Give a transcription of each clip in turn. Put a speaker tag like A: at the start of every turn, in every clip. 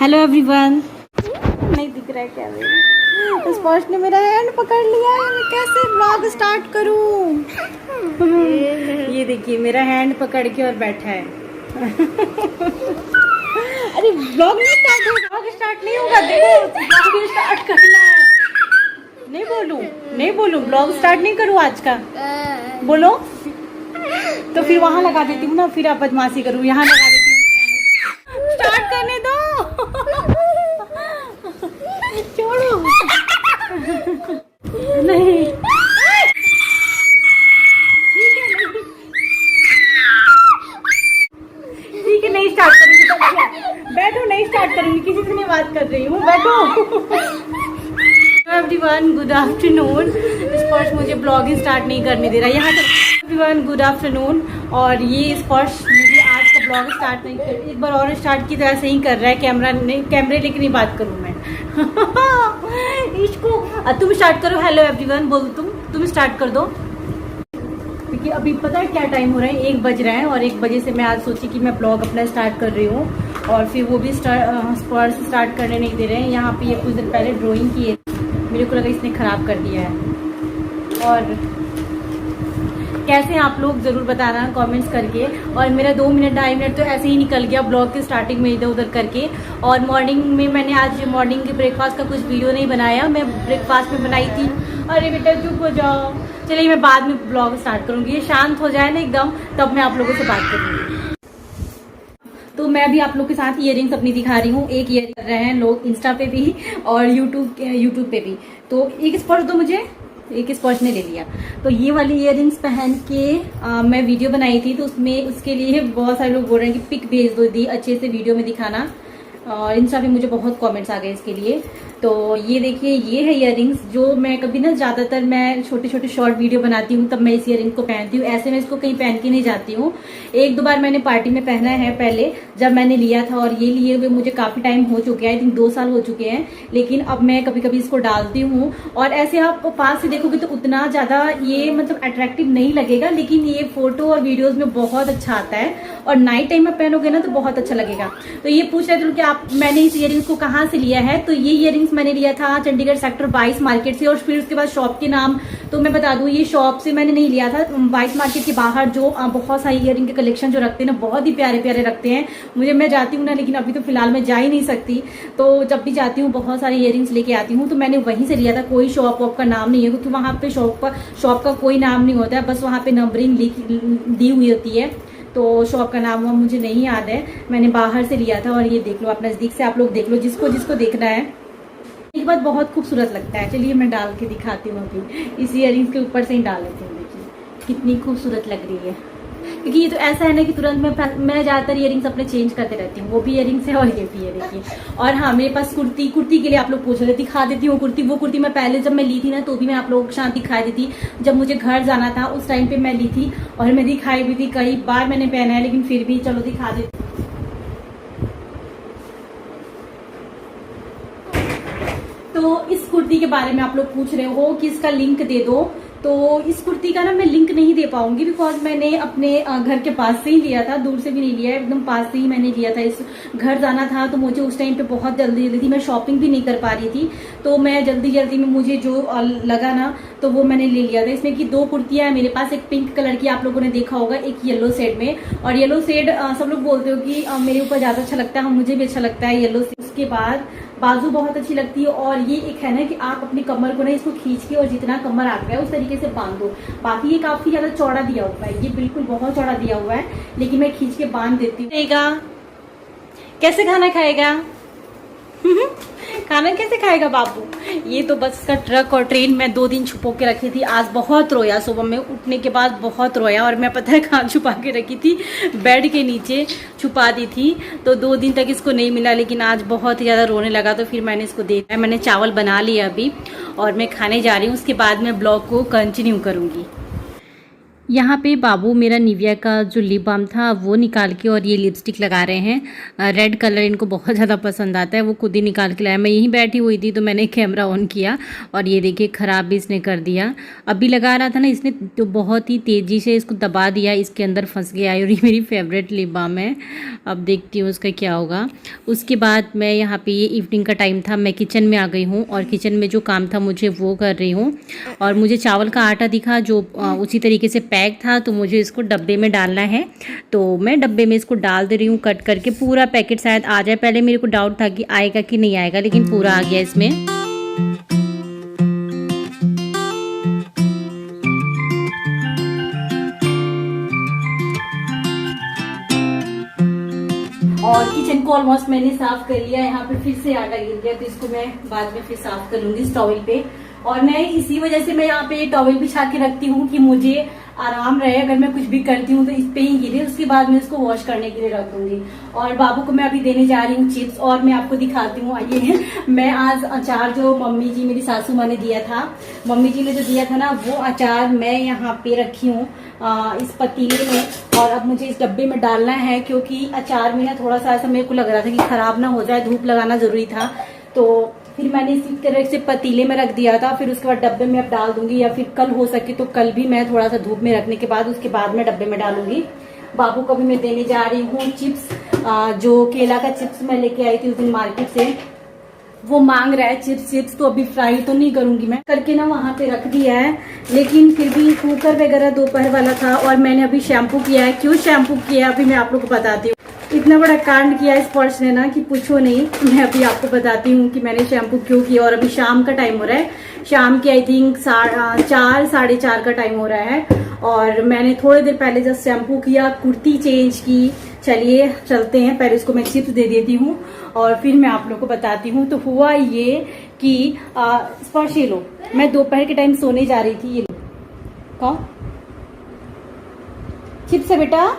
A: Hello everyone. नहीं दिख रहा है क्या मेरे? स्पर्श ने मेरा हैंड पकड़ लिया है, मैं कैसे ब्लॉग स्टार्ट करूं? ये देखिए मेरा हैंड पकड़ के और बैठा है। अरे ब्लॉग नहीं स्टार्ट होगा, ब्लॉग स्टार्ट नहीं होगा। देखो ब्लॉग स्टार्ट करना है। नहीं बोलूं ब्लॉग स्टार्ट नहीं करूं आज का। बोलो तो फिर वहां लगा देती हूँ ना, फिर आप बदमाशी करूँ, यहाँ लगा देती हूँ। स्टार्ट करने दो। छोड़ो। नहीं ठीक है नहीं स्टार्ट करूंगी। बैठो, नहीं स्टार्ट करूंगी, किसी से नहीं बात कर रही हूँ, बैठो। Everyone good afternoon. स्पर्श मुझे ब्लॉगिंग स्टार्ट नहीं करने दे रहा है यहाँ तक। Everyone good afternoon. और ये स्पर्श मुझे आज का ब्लॉग स्टार्ट नहीं कर, एक बार और स्टार्ट की तरह से ही कर रहा है। कैमरे लेके नहीं बात करूँ मैं। इसको तुम स्टार्ट करो। हेलो एवरीवन बोल, तुम स्टार्ट कर दो। क्योंकि अभी पता है क्या टाइम हो रहा है, 1 बज रहा है और 1 बजे से मैं आज सोची कि मैं ब्लॉग अपना स्टार्ट कर रही हूँ और फिर वो भी स्पर्श स्टार्ट करने नहीं दे रहे हैं। यहाँ पे ये कुछ दिन पहले ड्राइंग किए, मेरे को लगा इसने खराब कर दिया है। और कैसे आप लोग जरूर बताना कमेंट्स करके। और मेरा 2 मिनट 2.5 मिनट तो ऐसे ही निकल गया ब्लॉग की स्टार्टिंग में इधर उधर करके। और मॉर्निंग में मैंने आज मॉर्निंग के ब्रेकफास्ट का कुछ वीडियो नहीं बनाया, मैं ब्रेकफास्ट में बनाई थी। अरे बेटा चुप हो जाओ। चलिए मैं बाद में ब्लॉग स्टार्ट करूंगी, ये शांत हो जाए ना एकदम, तब मैं आप लोगों से बात करूंगी। तो मैं भी आप लोग के साथ इयररिंग्स अपनी दिखा रही हूँ। एक इयररिंग कर रहे हैं लोग इंस्टा पे भी और यूट्यूब पे भी। तो एक स्पर्श दो मुझे, एक स्पर्श ने ले लिया। तो ये वाली इयररिंग्स पहन के मैं वीडियो बनाई थी, तो उसके लिए बहुत सारे लोग बोल रहे हैं कि पिक भेज दो दी, अच्छे से वीडियो में दिखाना। और इंस्टा पे मुझे बहुत कमेंट्स आ गए इसके लिए। तो ये देखिए ये है इयररिंग्स, जो मैं कभी ना ज्यादातर मैं छोटे छोटे शॉर्ट वीडियो बनाती हूँ तब मैं इस इयररिंग को पहनती हूँ। ऐसे मैं इसको कहीं पहन के नहीं जाती हूँ। 1-2 बार मैंने पार्टी में पहना है पहले जब मैंने लिया था, और ये लिए हुए मुझे काफी टाइम हो चुके हैं, आई थिंक 2 साल हो चुके हैं। लेकिन अब मैं कभी कभी इसको डालती हूँ और ऐसे आप पास से देखोगे तो उतना ज्यादा ये मतलब अट्रैक्टिव नहीं लगेगा, लेकिन ये फोटो और वीडियोज में बहुत अच्छा आता है। और नाइट टाइम में पहनोगे ना तो बहुत अच्छा लगेगा। तो ये पूछ रहे थे कि आप मैंने इस इयररिंग्स को कहाँ से लिया है। तो ये इयररिंग्स मैंने लिया था चंडीगढ़ सेक्टर 22 मार्केट से। और फिर उसके बाद शॉप के नाम तो मैं बता दूं, ये शॉप से मैंने नहीं लिया था, 22 मार्केट के बाहर जो बहुत सारी इयररिंग के कलेक्शन जो रखते हैं ना, बहुत ही प्यारे प्यारे रखते हैं। मैं जाती हूँ ना, लेकिन अभी तो फिलहाल मैं जा ही नहीं सकती। तो जब भी जाती हूँ बहुत सारे इयररिंग्स लेके आती हूँ। तो मैंने वहीं से लिया था, कोई शॉप वॉप का नाम नहीं है, क्योंकि वहां पे शॉप का कोई नाम नहीं होता है, बस वहां पे नंबरिंग दी हुई होती है। तो शॉप का नाम हुआ मुझे नहीं याद है, मैंने बाहर से लिया था। और ये देख लो आप नजदीक से, आप लोग देख लो जिसको जिसको देखना है। एक बात बहुत खूबसूरत लगता है, चलिए मैं डाल के दिखाती हूँ। अभी इस इयररिंग्स के ऊपर से ही डाल लेती हूँ, देखिए कितनी खूबसूरत लग रही है। क्योंकि ये तो ऐसा है ना कि तुरंत मैं ज्यादातर इयररिंग्स अपने चेंज करते रहती हूँ। वो भी इयररिंग्स है और ये भी है, देखिए। और हाँ मेरे पास कुर्ती के लिए आप लोग पूछ रहे थे, दिखा देती हूँ कुर्ती। वो कुर्ती मैं पहले जब मैं ली थी ना, तो भी मैं आप लोगों के साथ दिखाई दी थी। जब मुझे घर जाना था उस टाइम पे मैं ली थी और मैं दिखाई भी थी। कई बार मैंने पहना है, लेकिन फिर भी चलो दिखा देती हूँ। तो इस कुर्ती के बारे में आप लोग पूछ रहे हो कि इसका लिंक दे दो। तो इस कुर्ती का ना मैं लिंक नहीं दे पाऊंगी, बिकॉज मैंने अपने घर के पास से ही लिया था, दूर से भी नहीं लिया है, एकदम पास से ही मैंने लिया था। इस घर जाना था तो मुझे उस टाइम पे बहुत जल्दी थी, मैं शॉपिंग भी नहीं कर पा रही थी। तो मैं जल्दी में मुझे जो लगा ना तो वो मैंने ले लिया था। इसमें की 2 कुर्तियां है मेरे पास, एक पिंक कलर की आप लोगों ने देखा होगा, एक येलो शेड में। और येलो शेड सब लोग बोलते हो कि मेरे ऊपर ज्यादा अच्छा लगता है, मुझे भी अच्छा लगता है येलो शेड। उसके बाद बाजू बहुत अच्छी लगती है। और ये एक है ना कि आप अपनी कमर को ना इसको खींच के और जितना कमर आ गया उस तरीके से बांध दो। बाकी ये काफी ज्यादा चौड़ा दिया हुआ है, ये बिल्कुल बहुत चौड़ा दिया हुआ है, लेकिन मैं खींच के बांध देती हूँ। कैसे खाना खाएगा? खाना कैसे खाएगा बाबू? ये तो बस इसका ट्रक और ट्रेन मैं 2 दिन छुपो के रखी थी। आज बहुत रोया, सुबह में उठने के बाद बहुत रोया। और मैं पता है कहाँ छुपा के रखी थी, बेड के नीचे छुपा दी थी। तो 2 दिन तक इसको नहीं मिला, लेकिन आज बहुत ही ज़्यादा रोने लगा तो फिर मैंने इसको दे दिया। मैंने चावल बना लिया अभी और मैं खाने जा रही हूँ, उसके बाद मैं ब्लॉग को कंटिन्यू करूँगी। यहाँ पे बाबू मेरा निविया का जो लिप बाम था वो निकाल के और ये लिपस्टिक लगा रहे हैं। रेड कलर इनको बहुत ज़्यादा पसंद आता है, वो खुद ही निकाल के लाया। मैं यहीं बैठी हुई थी तो मैंने कैमरा ऑन किया और ये देखिए ख़राब भी इसने कर दिया। अभी लगा रहा था ना इसने तो बहुत ही तेज़ी से इसको दबा दिया, इसके अंदर फंस गया और ये मेरी फेवरेट लिप बाम है। अब देखती हूँ उसका क्या होगा। उसके बाद मैं यहाँ पर ये इवनिंग का टाइम था, मैं किचन में आ गई हूँ और किचन में जो काम था मुझे वो कर रही हूँ। और मुझे चावल का आटा दिखा जो उसी तरीके से पैक था, तो मुझे इसको डब्बे में डालना है। तो मैं डब्बे में इसको डाल दे रही हूँ कट करके। पूरा पैकेट शायद आ जाए, पहले मेरे को डाउट था कि आएगा कि नहीं आएगा, लेकिन पूरा आ गया इसमें। और किचन को ऑलमोस्ट मैंने साफ कर लिया। यहाँ पे फिर से आटा गिर गया तो इसको मैं बाद में फिर साफ कर लूंगी इस टॉवल पे। और मैं इसी वजह से मैं यहाँ पे टॉवल बिछा के रखती हूँ कि मुझे आराम रहे, अगर मैं कुछ भी करती हूँ तो इस पे ही गिरे, उसके बाद मैं इसको वॉश करने के लिए रख दूंगी। और बाबू को मैं अभी देने जा रही हूँ चिप्स, और मैं आपको दिखाती हूँ। आइए, मैं आज अचार जो मम्मी जी मेरी सासू माँ ने दिया था, मम्मी जी ने जो दिया था ना, वो अचार मैं यहाँ पे रखी हूँ इस पतीले में। और अब मुझे इस डब्बे में डालना है क्योंकि अचार में ना थोड़ा सा ऐसा मेरे को लग रहा था कि खराब ना हो जाए, धूप लगाना जरूरी था। तो फिर मैंने इसी तरह से पतीले में रख दिया था। फिर उसके बाद डब्बे में अब डाल दूंगी, या फिर कल हो सके तो कल भी मैं थोड़ा सा धूप में रखने के बाद उसके बाद मैं डब्बे में डालूंगी। बाबू को भी मैं देने जा रही हूँ चिप्स, जो केला का चिप्स मैं लेके आई थी उस दिन मार्केट से, वो मांग रहा है चिप्स। तो अभी फ्राई तो नहीं करूंगी, मैं करके ना वहां पे रख दिया है, लेकिन फिर भी कुकर वगैरह दोपहर वाला था। और मैंने अभी शैम्पू किया है। क्यों शैम्पू किया अभी मैं आप लोग को बताती हूँ। इतना बड़ा कांड किया इस पर्स ने ना कि पूछो नहीं। मैं अभी आपको बताती हूँ कि मैंने शैम्पू क्यों किया। और अभी शाम का टाइम हो रहा है, शाम के आई थिंक 4 साढ़े 4 का टाइम हो रहा है। और मैंने थोड़ी देर पहले जब शैम्पू किया, कुर्ती चेंज की। चलिए चलते हैं, पहले इसको मैं चिप्स दे देती हूँ और फिर मैं आप लोग को बताती हूँ। तो हुआ ये कि स्पर्श ये लो, मैं दोपहर के टाइम सोने जा रही थी। ये लो, कहो चिप्स है बेटा,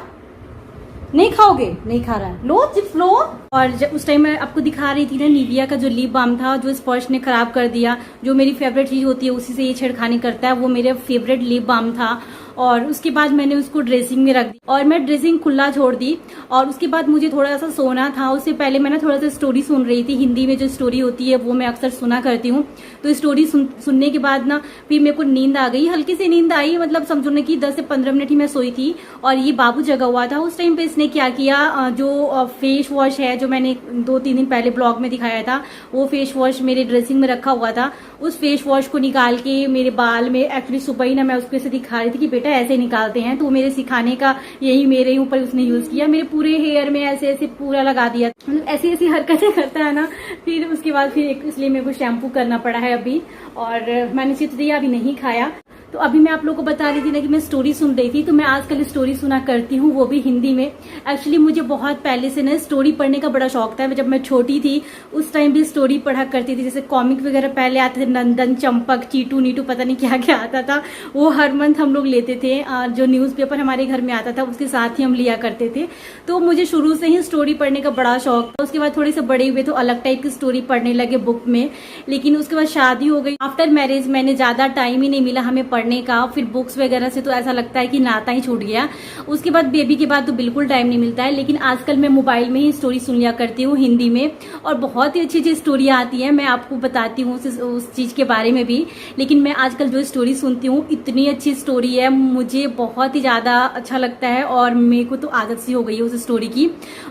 A: नहीं खाओगे? नहीं खा रहा है, लो चिप्स लो। और जब उस टाइम मैं आपको दिखा रही थी ना निविया का जो लिप बाम था, जो स्पर्श ने खराब कर दिया, जो मेरी फेवरेट चीज होती है उसी से ये छेड़खानी करता है, वो मेरे फेवरेट लिप बाम था। और उसके बाद मैंने उसको ड्रेसिंग में रख दी और मैं ड्रेसिंग खुला छोड़ दी। और उसके बाद मुझे थोड़ा सा सोना था। उससे पहले मैं ना थोड़ा सा स्टोरी सुन रही थी, हिंदी में जो स्टोरी होती है वो मैं अक्सर सुना करती हूँ। तो स्टोरी सुनने के बाद ना फिर मेरे को नींद आ गई, हल्की सी नींद आई, मतलब समझो ना कि 10 से 15 मिनट ही मैं सोई थी। और ये बाबू जगा हुआ था। उस टाइम पे इसने क्या किया, जो फेस वॉश है जो मैंने 2-3 दिन पहले ब्लॉग में दिखाया था, वो फेस वॉश मेरे ड्रेसिंग में रखा हुआ था। उस फेस वॉश को निकाल के मेरे बाल में, एक्चुअली सुबह ही ना मैं उसको ऐसे दिखा रही थी कि बेटा ऐसे निकालते हैं, तो मेरे सिखाने का यही मेरे ऊपर उसने यूज किया। मेरे पूरे हेयर में ऐसे ऐसे पूरा लगा दिया, मतलब ऐसी ऐसी हरकतें करता है ना। फिर उसके बाद फिर इसलिए मेरे को शैम्पू करना पड़ा है अभी। और मैंने चिप्स दिया, अभी नहीं खाया। तो अभी मैं आप लोगों को बता रही थी ना कि मैं स्टोरी सुन रही थी, तो मैं आजकल स्टोरी सुना करती हूँ, वो भी हिंदी में। एक्चुअली मुझे बहुत पहले से ना स्टोरी पढ़ने का बड़ा शौक था। जब मैं छोटी थी उस टाइम भी स्टोरी पढ़ा करती थी। जैसे कॉमिक वगैरह पहले आते थे, नंदन, चंपक, चीटू नीटू, पता नहीं क्या क्या आता था, वो हर मंथ हम लोग लेते थे। जो न्यूज़पेपर हमारे घर में आता था उसके साथ ही हम लिया करते थे। तो मुझे शुरू से ही स्टोरी पढ़ने का बड़ा शौक था। उसके बाद थोड़े से बड़े हुए तो अलग टाइप की स्टोरी पढ़ने लगे बुक में। लेकिन उसके बाद शादी हो गई, आफ्टर मैरिज मैंने ज्यादा टाइम ही नहीं मिला हमें पढ़ने का। फिर बुक्स वगैरह से तो ऐसा लगता है कि नाता ही छूट गया। उसके बाद बेबी के बाद तो बिल्कुल टाइम नहीं मिलता है। लेकिन आजकल मैं मोबाइल में ही स्टोरी सुन लिया करती हूँ हिंदी में, और बहुत ही अच्छी अच्छी स्टोरियाँ आती हैं। मैं आपको बताती हूँ उस चीज के बारे में भी। लेकिन मैं आजकल जो स्टोरी सुनती हूँ, इतनी अच्छी स्टोरी है, मुझे बहुत ही ज्यादा अच्छा लगता है। और मेरे को तो आदत सी हो गई है उस स्टोरी की।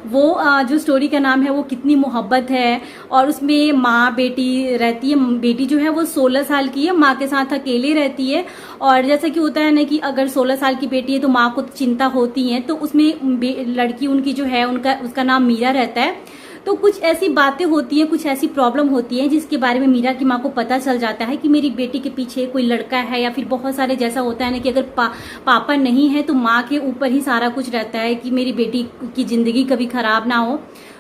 A: वो जो स्टोरी का नाम है वो कितनी मोहब्बत है। और उसमें माँ बेटी रहती है। बेटी जो है वो 16 साल की है, माँ के साथ अकेले रहती है। और जैसा कि होता है ना कि अगर 16 साल की बेटी है तो माँ को चिंता होती है। तो उसमें लड़की उनकी जो है उसका नाम मीरा रहता है। तो कुछ ऐसी बातें होती हैं, कुछ ऐसी प्रॉब्लम होती है जिसके बारे में मीरा की माँ को पता चल जाता है कि मेरी बेटी के पीछे कोई लड़का है। या फिर बहुत सारे जैसा होता है ना कि अगर पापा नहीं है तो माँ के ऊपर ही सारा कुछ रहता है कि मेरी बेटी की जिंदगी कभी खराब ना हो।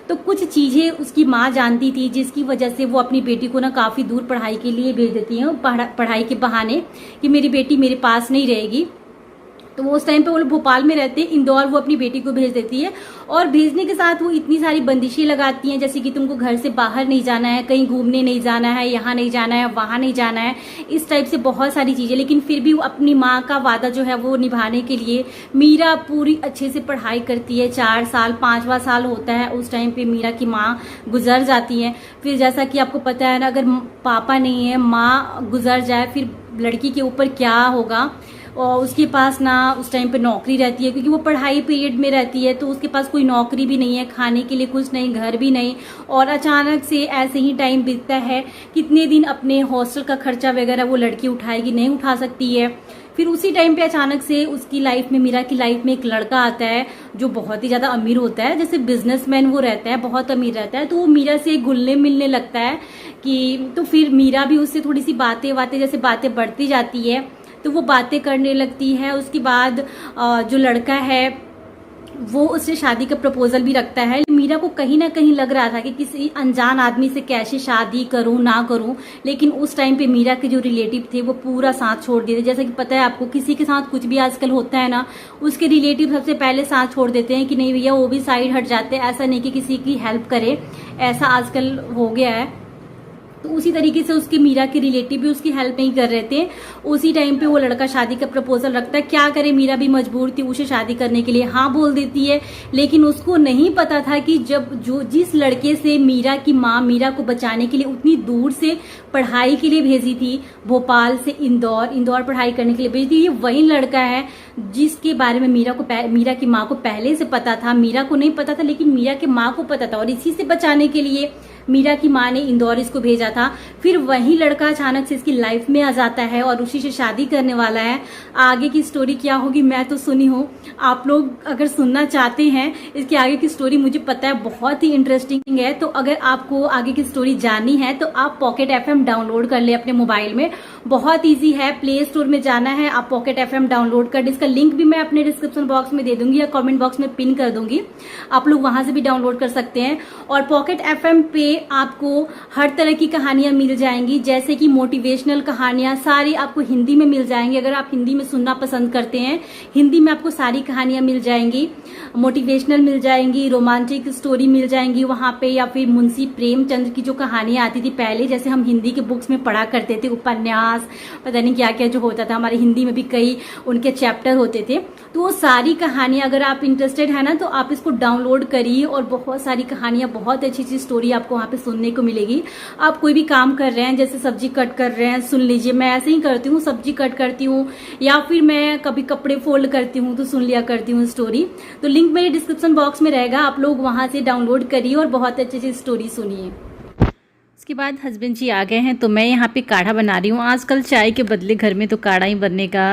A: तो कुछ चीजें उसकी माँ जानती थी जिसकी वजह से वो अपनी बेटी को ना काफी दूर पढ़ाई के लिए भेज देती है, पढ़ाई के बहाने कि मेरी बेटी मेरे पास नहीं रहेगी। तो वो उस टाइम पे वो लोग भोपाल में रहते हैं, इंदौर वो अपनी बेटी को भेज देती है। और भेजने के साथ वो इतनी सारी बंदिशें लगाती हैं, जैसे कि तुमको घर से बाहर नहीं जाना है, कहीं घूमने नहीं जाना है, यहाँ नहीं जाना है, वहां नहीं जाना है, इस टाइप से बहुत सारी चीजें। लेकिन फिर भी वो अपनी माँ का वादा जो है वो निभाने के लिए मीरा पूरी अच्छे से पढ़ाई करती है। 4 साल 5वां साल होता है उस टाइम पे मीरा की माँ गुजर जाती है। फिर जैसा कि आपको पता है ना, अगर पापा नहीं है, माँ गुजर जाए, फिर लड़की के ऊपर क्या होगा। और उसके पास ना उस टाइम पे नौकरी रहती है, क्योंकि वो पढ़ाई पीरियड में रहती है, तो उसके पास कोई नौकरी भी नहीं है, खाने के लिए कुछ नहीं, घर भी नहीं। और अचानक से ऐसे ही टाइम बीतता है, कितने दिन अपने हॉस्टल का खर्चा वगैरह वो लड़की उठाएगी, नहीं उठा सकती है। फिर उसी टाइम पे अचानक से उसकी लाइफ में, मीरा की लाइफ में एक लड़का आता है जो बहुत ही ज्यादा अमीर होता है, जैसे बिजनेसमैन वो रहता है, बहुत अमीर रहता है। तो वो मीरा से घुलने मिलने लगता है कि, तो फिर मीरा भी उससे थोड़ी सी बातें जैसे बातें बढ़ती जाती है, तो वो बातें करने लगती है। उसके बाद जो लड़का है वो उससे शादी का प्रपोजल भी रखता है। मीरा को कहीं ना कहीं लग रहा था कि किसी अनजान आदमी से कैसे शादी करूं ना करूं, लेकिन उस टाइम पे मीरा के जो रिलेटिव थे वो पूरा साथ छोड़ दिए थे। जैसा कि पता है आपको, किसी के साथ कुछ भी आजकल होता है ना, उसके रिलेटिव सबसे पहले साथ छोड़ देते हैं कि नहीं भैया, वो भी साइड हट जाते हैं, ऐसा नहीं कि किसी की हेल्प करे, ऐसा आजकल हो गया है। तो उसी तरीके से उसके मीरा के रिलेटिव भी उसकी हेल्प नहीं कर रहे थे। उसी टाइम पे वो लड़का शादी का प्रपोजल रखता है। क्या करे, मीरा भी मजबूर थी, उसे शादी करने के लिए हाँ बोल देती है। लेकिन उसको नहीं पता था कि जिस लड़के से मीरा की माँ मीरा को बचाने के लिए उतनी दूर से पढ़ाई के लिए भेजी थी, भोपाल से इंदौर पढ़ाई करने के लिए भेजी थी, ये वही लड़का है जिसके बारे में मीरा की माँ को पहले से पता था। मीरा को नहीं पता था, लेकिन मीरा की माँ को पता था, और इसी से बचाने के लिए मीरा की माँ ने इंदौर इसको भेजा था। फिर वही लड़का अचानक से इसकी लाइफ में आ जाता है और उसी से शादी करने वाला है। आगे की स्टोरी क्या होगी मैं तो सुनी हूँ, आप लोग अगर सुनना चाहते हैं इसके आगे की स्टोरी, मुझे पता है बहुत ही इंटरेस्टिंग है। तो अगर आपको आगे की स्टोरी जाननी है तो आप पॉकेट FM डाउनलोड कर ले अपने मोबाइल में, बहुत ईजी है। प्ले स्टोर में जाना है, आप पॉकेट FM डाउनलोड कर, इसका लिंक भी मैं अपने डिस्क्रिप्शन बॉक्स में दे दूंगी या कमेंट बॉक्स में पिन कर दूंगी, आप लोग वहां से भी डाउनलोड कर सकते हैं। और पॉकेट FM पे आपको हर तरह की कहानियां मिल जाएंगी, जैसे कि मोटिवेशनल कहानियां सारी आपको हिंदी में मिल जाएंगी। अगर आप हिंदी में सुनना पसंद करते हैं, हिंदी में आपको सारी कहानियां मिल जाएंगी, मोटिवेशनल मिल जाएंगी, रोमांटिक स्टोरी मिल जाएंगी वहां पे, या फिर मुंशी प्रेमचंद की जो कहानियां आती थी पहले, जैसे हम हिंदी के बुक्स में पढ़ा करते थे, उपन्यास, पता नहीं क्या क्या जो होता था, हमारे हिंदी में भी कई उनके चैप्टर होते थे। तो वो सारी कहानियां, अगर आप इंटरेस्टेड है ना, तो आप इसको डाउनलोड करिए और बहुत सारी कहानियां, बहुत अच्छी अच्छी स्टोरी आपको वहां पे सुनने को मिलेगी। आप कोई भी काम कर रहे हैं, जैसे सब्जी कट कर रहे हैं, सुन लीजिए, मैं ऐसे ही करती हूँ, सब्जी कट करती हूँ, या फिर मैं कभी कपड़े फोल्ड करती हूँ तो सुन लिया करती हूँ स्टोरी। तो लिंक मेरे डिस्क्रिप्शन बॉक्स में रहेगा, आप लोग वहां से डाउनलोड करिए और बहुत अच्छी अच्छी स्टोरी सुनिए। उसके बाद हस्बैंड जी आ गए हैं, तो मैं यहाँ पे काढ़ा बना रही हूँ। आजकल चाय के बदले घर में तो काढ़ा ही बनने का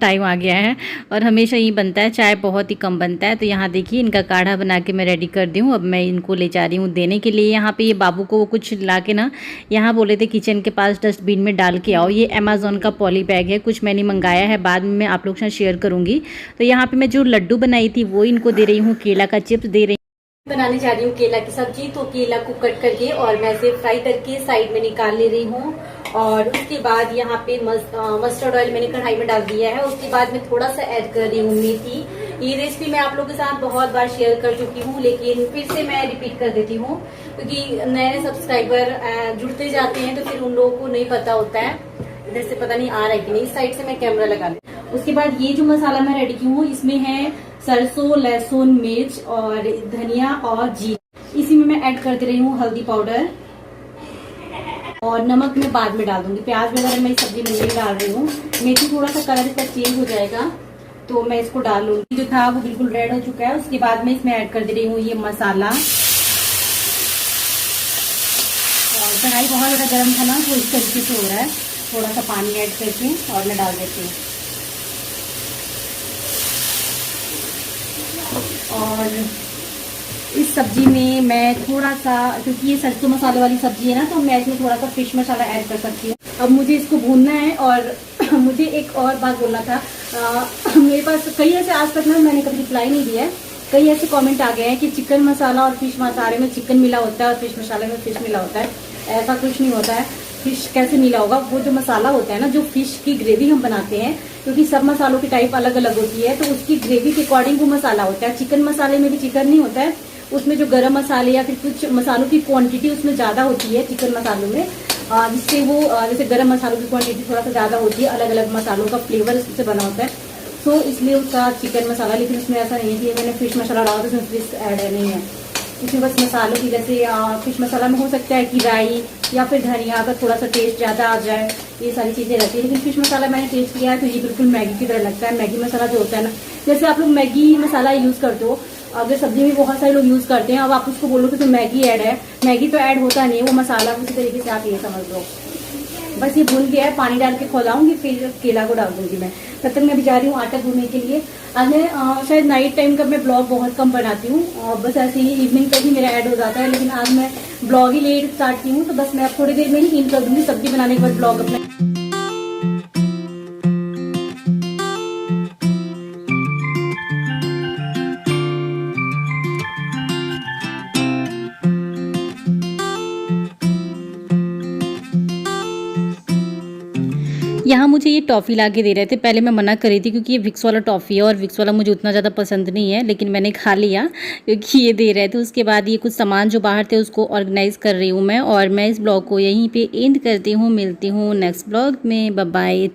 A: टाइम आ गया है, और हमेशा ही बनता है, चाय बहुत ही कम बनता है। तो यहाँ देखिए, इनका काढ़ा बना के मैं रेडी कर दी हूँ। अब मैं इनको ले जा रही हूँ देने के लिए। यहाँ पे ये बाबू को वो कुछ ला के ना, यहाँ बोले थे किचन के पास डस्टबिन में डाल के आओ। ये अमेजोन का पॉली बैग है, कुछ मैंने मंगाया है, बाद में मैं आप लोग के साथ शेयर करूँगी। तो यहाँ पर मैं जो लड्डू बनाई थी वो इनको दे रही हूँ, केला का चिप्स दे रही हूँ। बनाने जा रही हूँ केला की सब्जी, तो केला को कट करके और मैं इसे फ्राई करके साइड में निकाल ले रही हूँ। और उसके बाद यहाँ पे मस्टर्ड ऑयल मैंने कढ़ाई में डाल दिया है। उसके बाद मैं थोड़ा सा ऐड कर रही हूँ मेथी। ये रेसिपी मैं आप लोगों के साथ बहुत बार शेयर कर चुकी हूँ, लेकिन फिर से मैं रिपीट कर देती हूँ, क्योंकि नए सब्सक्राइबर जुड़ते जाते हैं तो फिर उन लोगों को नहीं पता होता है। इधर से पता नहीं आ रहा है कि नहीं, इस साइड से मैं कैमरा लगा ली। उसके बाद ये जो मसाला मैं रेडी की हूँ, इसमें है सरसों, लहसुन, मिर्च और धनिया और जीरा। इसी में मैं ऐड करते रही हूँ हल्दी पाउडर, और नमक मैं बाद में डाल दूंगी। प्याज वगैरह मैं इस सब्जी में नहीं डाल रही हूँ। मेथी थोड़ा सा कलर इसका चेंज हो जाएगा तो मैं इसको डाल लूंगी। जो था वो बिल्कुल रेड हो चुका है। उसके बाद मैं इसमें ऐड कर दे रही हूँ ये मसाला। और कढ़ाई बहुत ज्यादा गर्म था ना, तो इस तरीके से हो रहा है। थोड़ा सा पानी ऐड करके और मैं डाल देती हूँ। और इस सब्जी में मैं थोड़ा सा, क्योंकि ये सरसों मसाले वाली सब्जी है ना, तो मैं इसमें थोड़ा सा फिश मसाला ऐड कर सकती हूँ। अब मुझे इसको भूनना है। और मुझे एक और बात बोलना था, मेरे पास कई ऐसे, आज तक ना मैंने कभी रिप्लाई नहीं दिया है, कई ऐसे कमेंट आ गए हैं कि चिकन मसाला और फिश मसाले में चिकन मिला होता है और फिश मसाले में फिश मिला होता है। ऐसा कुछ नहीं होता है। फिश कैसे मिला होगा। वो जो मसाला होता है ना, जो फिश की ग्रेवी हम बनाते हैं, क्योंकि सब मसालों की टाइप अलग अलग होती है, तो उसकी ग्रेवी के अकॉर्डिंग वो मसाला होता है। चिकन मसाले में भी चिकन नहीं होता है, उसमें जो गरम मसाले या फिर कुछ मसालों की क्वांटिटी उसमें ज़्यादा होती है चिकन मसालों में, जिससे वो जैसे गरम मसालों की क्वांटिटी थोड़ा सा ज़्यादा होती है, अलग अलग मसालों का फ्लेवर उससे बना होता है। तो इसलिए उसका चिकन मसाला, लेकिन उसमें ऐसा नहीं है कि मैंने फिश मसाला डाला तो उसमें फिश ऐड नहीं है। इसमें बस मसालों की, जैसे फिश मसाला में हो सकता है कि राई या फिर धनिया का थोड़ा सा टेस्ट ज़्यादा आ जाए, ये सारी चीज़ें रहती है। लेकिन फिश मसाला मैंने टेस्ट किया है तो ये बिल्कुल मैगी की तरह लगता है। मैगी मसाला जो होता है ना, जैसे आप लोग मैगी मसाला यूज़ करते हो, अगर सब्जी में बहुत सारे लोग यूज़ करते हैं, अब आप उसको बोलो कि तो मैगी ऐड है, मैगी तो ऐड होता नहीं है, वो मसाला उसी तरीके से आप ये समझ लो। बस ये भून गया है, पानी डाल के खौलाऊंगी, फिर केला को डाल दूंगी मैं। तब तक मैं अभी जा रही हूँ आटा गूंदने के लिए। आज मैं शायद नाइट टाइम का मैं ब्लॉग बहुत कम बनाती हूँ, और बस ऐसे ही इवनिंग तक ही मेरा ऐड हो जाता है, लेकिन आज मैं ब्लॉग ही लेट स्टार्ट की हूँ, तो बस मैं अब थोड़ी देर में ही इन कर दूंगी सब्जी बनाने के बाद ब्लॉग अपना। यहाँ मुझे ये टॉफ़ी ला के दे रहे थे। पहले मैं मना कर रही थी क्योंकि ये विक्स वाला टॉफ़ी है और विक्स वाला मुझे उतना ज़्यादा पसंद नहीं है, लेकिन मैंने खा लिया क्योंकि ये दे रहे थे। उसके बाद ये कुछ सामान जो बाहर थे उसको ऑर्गेनाइज़ कर रही हूँ मैं, और मैं इस ब्लॉग को यहीं पे एंड करती हूँ। मिलती हूँ नेक्स्ट ब्लॉग में। Bye bye.